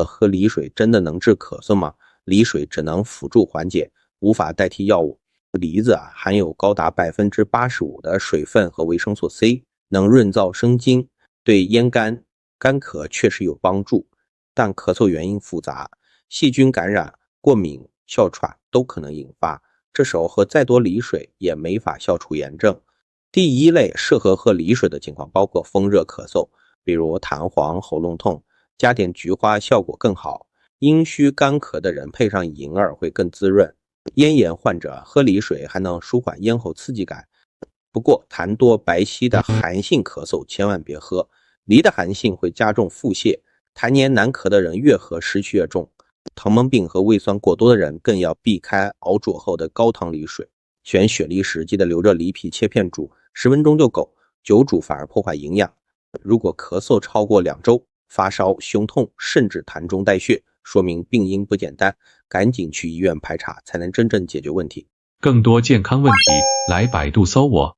喝梨水真的能治咳嗽吗？梨水只能辅助缓解，无法代替药物。梨子含有高达85%的水分和维生素 C， 能润燥生津，对咽干、干咳确实有帮助。但咳嗽原因复杂，细菌感染、过敏、哮喘都可能引发，这时候喝再多梨水也没法消除炎症。第一类适合喝梨水的情况包括风热咳嗽，比如痰黄、喉咙痛，加点菊花效果更好。阴虚干咳的人配上银耳会更滋润。咽炎患者喝梨水还能舒缓咽喉刺激感。不过痰多白稀的寒性咳嗽千万别喝，梨的寒性会加重腹泻，痰黏难咳的人越喝湿气越重。糖焖病和胃酸过多的人更要避开熬煮后的高糖梨水。选雪梨时记得留着梨皮切片煮，10分钟就够，久煮反而破坏营养。如果咳嗽超过2周，发烧、胸痛甚至痰中带血，说明病因不简单，赶紧去医院排查才能真正解决问题。更多健康问题，来百度搜我。